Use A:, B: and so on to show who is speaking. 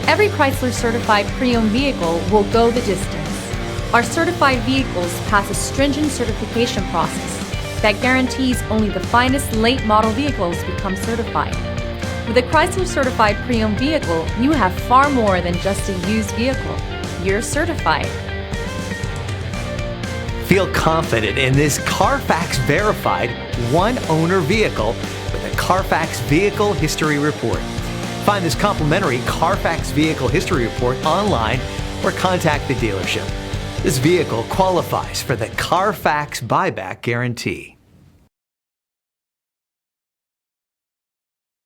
A: Every Chrysler certified pre-owned vehicle will go the distance. Our certified vehicles pass a stringent certification process that guarantees only the finest late model vehicles become certified. With a Chrysler certified pre-owned vehicle, you have far more than just a used vehicle. You're certified.
B: Feel confident in this Carfax verified one-owner vehicle with a Carfax Vehicle History Report. Find this complimentary Carfax Vehicle History Report online or contact the dealership. This vehicle qualifies for the Carfax Buyback Guarantee.